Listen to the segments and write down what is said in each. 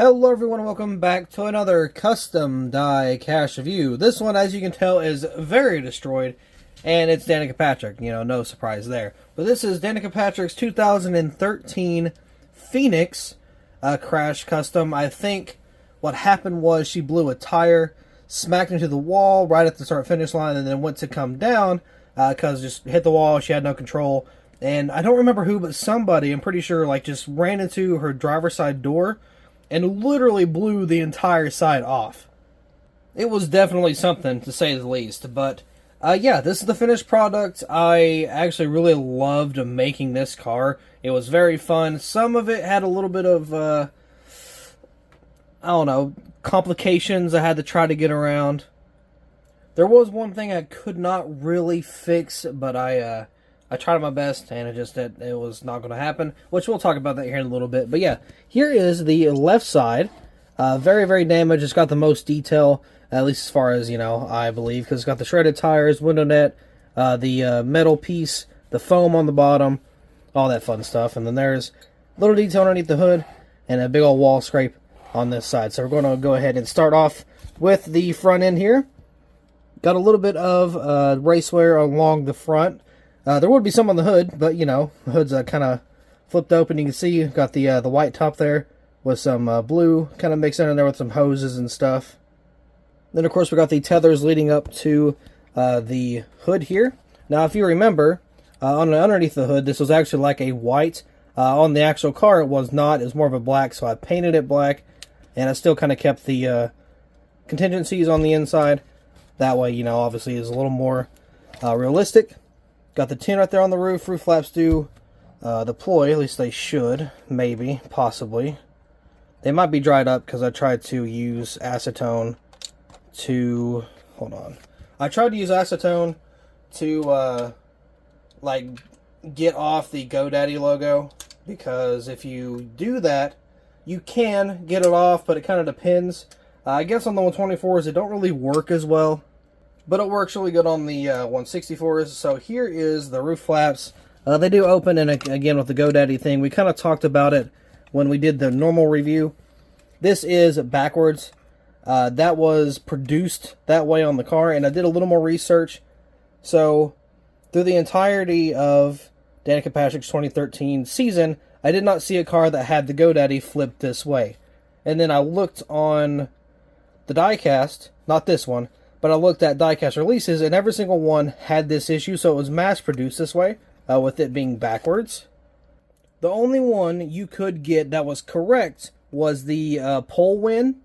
Hello everyone, welcome back to another custom die cast review. This one, as you can tell, is very destroyed, and it's Danica Patrick, no surprise there. But this is Danica Patrick's 2013 Phoenix Crash Custom. I think what happened was she blew a tire, smacked into the wall right at the start-finish line, and then went to come down, because just hit the wall, she had no control. And I don't remember who, but somebody, I'm pretty sure, just ran into her driver's side door, and literally blew the entire side off. It was definitely something, to say the least. But, yeah, this is the finished product. I actually really loved making this car. It was very fun. Some of it had a little bit of, I don't know, complications I had to try to get around. There was one thing I could not really fix, but I tried my best, and it was not going to happen, which we'll talk about that here in a little bit. But yeah, here is the left side. Very, very damaged. It's got the most detail, at least as far as, I believe, because it's got the shredded tires, window net, the metal piece, the foam on the bottom, all that fun stuff. And then there's a little detail underneath the hood, and a big old wall scrape on this side. So we're going to go ahead and start off with the front end here. Got a little bit of race wear along the front. There would be some on the hood, but, the hood's kind of flipped open. You can see you've got the white top there with some blue kind of mixed in there with some hoses and stuff. Then, of course, we got the tethers leading up to the hood here. Now, if you remember, underneath the hood, this was actually like a white. On the actual car, it was not. It was more of a black, so I painted it black, and I still kind of kept the contingencies on the inside. That way, obviously, it's a little more realistic. Got the tin right there on the roof. Roof flaps do deploy. At least they should. Maybe. Possibly. They might be dried up because I tried to use acetone to... Hold on. I tried to use acetone to, get off the GoDaddy logo. Because if you do that, you can get it off, but it kind of depends. I guess on the 124s, it don't really work as well. But it works really good on the 164s. So here is the roof flaps. They do open, and again with the GoDaddy thing, we kind of talked about it when we did the normal review. This is backwards. That was produced that way on the car, and I did a little more research. So through the entirety of Danica Patrick's 2013 season, I did not see a car that had the GoDaddy flipped this way. And then I looked on the diecast, not this one, but I looked at diecast releases, and every single one had this issue, so it was mass-produced this way, with it being backwards. The only one you could get that was correct was the pole win,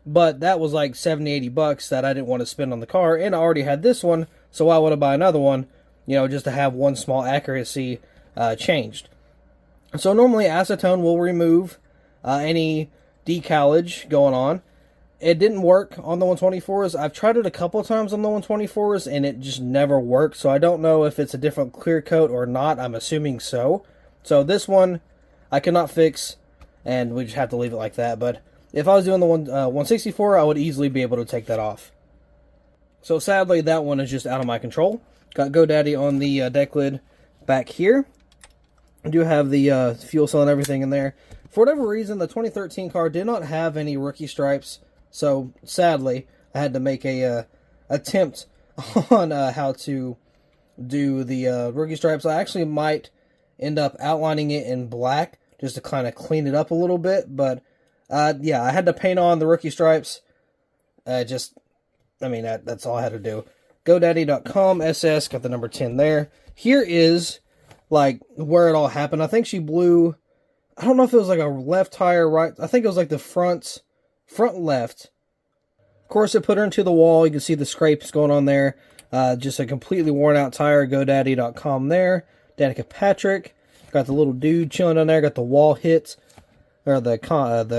but that was like $70-80 that I didn't want to spend on the car, and I already had this one, so why would I buy another one, just to have one small accuracy changed. So normally acetone will remove any decalage going on. It didn't work on the 124s. I've tried it a couple of times on the 124s, and it just never worked. So I don't know if it's a different clear coat or not. I'm assuming so. So this one I cannot fix, and we just have to leave it like that. But if I was doing the 164, I would easily be able to take that off. So sadly, that one is just out of my control. Got GoDaddy on the deck lid back here. I do have the fuel cell and everything in there. For whatever reason, the 2013 car did not have any rookie stripes. So, sadly, I had to make a attempt on how to do the rookie stripes. I actually might end up outlining it in black just to kind of clean it up a little bit. But, yeah, I had to paint on the rookie stripes. That's all I had to do. GoDaddy.com, SS, got the number 10 there. Here is, where it all happened. I think she blew, I don't know if it was like a left tire, right. I think it was like the front left. Of course, it put her into the wall. You can see the scrapes going on there. Just a completely worn out tire. GoDaddy.com there. Danica Patrick. Got the little dude chilling on there. Got the wall hit. Or the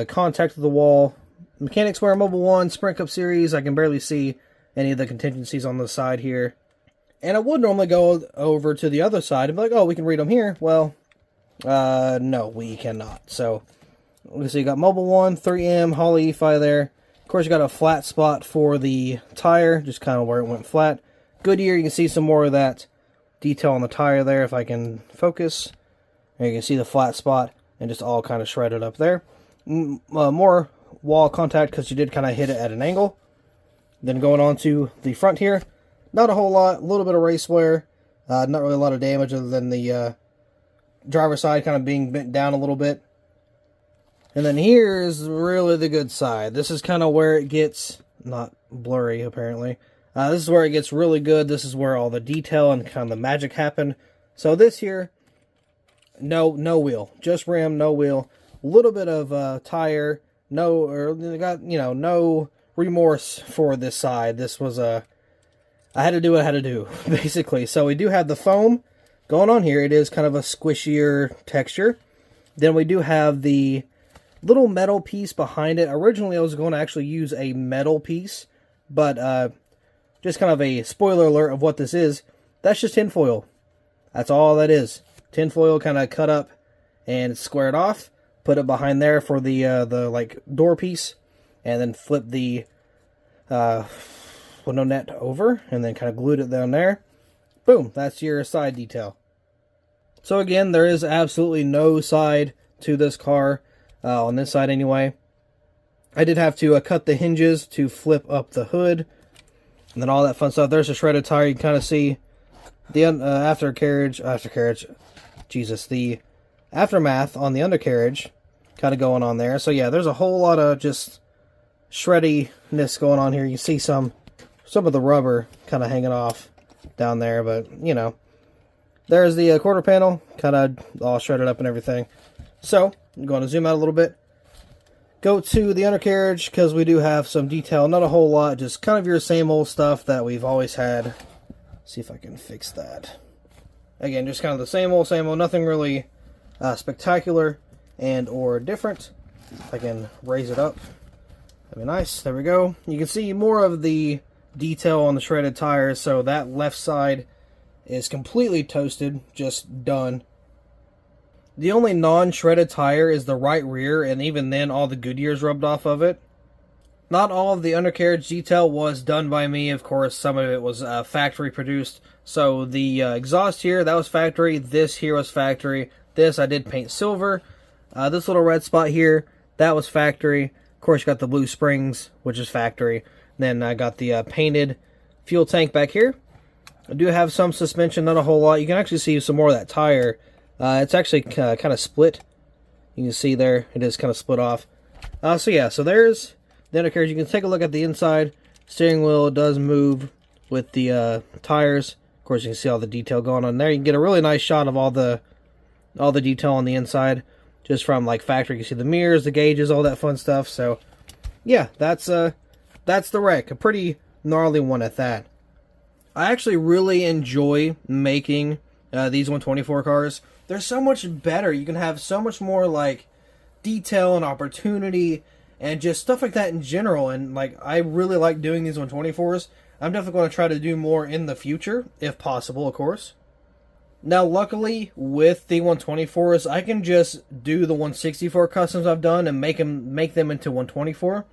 contact of the wall. Mechanics Wear Mobile 1. Sprint Cup Series. I can barely see any of the contingencies on the side here. And I would normally go over to the other side and be like, oh, we can read them here. Well, no, we cannot. So, let's see, you got Mobile 1, 3M, Holley EFI there. Of course, you got a flat spot for the tire, just kind of where it went flat. Goodyear, you can see some more of that detail on the tire there if I can focus. And you can see the flat spot and just all kind of shredded up there. More wall contact because you did kind of hit it at an angle. Then going on to the front here, not a whole lot, a little bit of race wear, not really a lot of damage other than the driver's side kind of being bent down a little bit. And then here's really the good side. This is kind of where it gets not blurry, apparently. This is where it gets really good. This is where all the detail and kind of the magic happen. So this here, no wheel, just rim, no wheel. A little bit of tire, no remorse for this side. This was I had to do what I had to do, basically. So we do have the foam going on here. It is kind of a squishier texture. Then we do have the little metal piece behind it. Originally I was going to actually use a metal piece, but just kind of a spoiler alert of what this is. That's just tinfoil. That's all that is. Tinfoil kind of cut up and squared off. Put it behind there for the like door piece, and then flip the window net over, and then kind of glued it down there. Boom, that's your side detail. So again, there is absolutely no side to this car, on this side anyway. I did have to cut the hinges to flip up the hood, and then all that fun stuff. There's a shredded tire. You can kind of see the the aftermath on the undercarriage kind of going on there. So yeah, there's a whole lot of just shreddiness going on here. You see some of the rubber kind of hanging off down there, but you know, there's the quarter panel kind of all shredded up and everything. So I'm going to zoom out a little bit, go to the undercarriage, because we do have some detail, not a whole lot, just kind of your same old stuff that we've always had. See if I can fix that. Again, just kind of the same old, nothing really spectacular and or different. If I can raise it up, that'd be nice. There we go. You can see more of the detail on the shredded tires. So that left side is completely toasted, just done. The only non-shredded tire is the right rear, and even then all the Goodyear's rubbed off of it. Not all of the undercarriage detail was done by me. Of course, some of it was factory produced. So the exhaust here, that was factory. This here was factory. This I did paint silver. This little red spot here, that was factory. Of course, you got the blue springs, which is factory. Then I got the painted fuel tank back here. I do have some suspension, not a whole lot. You can actually see some more of that tire. It's actually kind of split. You can see there, it is kind of split off. So yeah, so there's the undercarriage. You can take a look at the inside. Steering wheel does move with the tires. Of course, you can see all the detail going on there. You can get a really nice shot of all the detail on the inside, just from like factory. You can see the mirrors, the gauges, all that fun stuff. So yeah, that's the wreck. A pretty gnarly one at that. I actually really enjoy making these 124 cars. They're so much better. You can have so much more like detail and opportunity and just stuff like that in general. And like, I really like doing these 124s. I'm definitely going to try to do more in the future, if possible, of course. Now, luckily, with the 124s, I can just do the 164 customs I've done and make them into 124.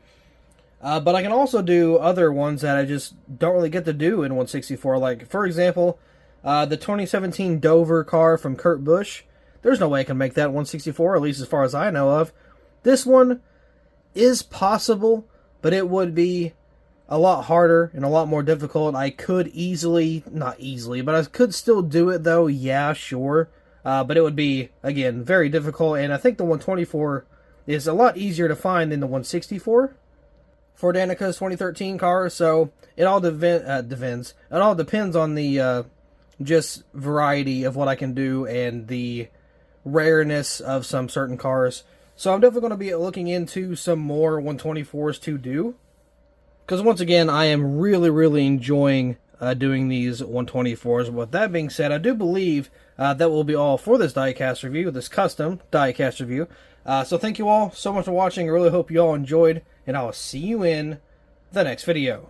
But I can also do other ones that I just don't really get to do in 164. Like, for example, the 2017 Dover car from Kurt Busch. There's no way I can make that 164, at least as far as I know of. This one is possible, but it would be a lot harder and a lot more difficult. I could not easily, but I could still do it though, yeah, sure. But it would be, again, very difficult, and I think the 124 is a lot easier to find than the 164 for Danica's 2013 car, so it all depends. It all depends on the just variety of what I can do and the rareness of some certain cars. So I'm definitely going to be looking into some more 124s to do. Because once again, I am really, really enjoying doing these 124s. With that being said, I do believe that will be all for this diecast review, this custom diecast review. So thank you all so much for watching. I really hope you all enjoyed, and I will see you in the next video.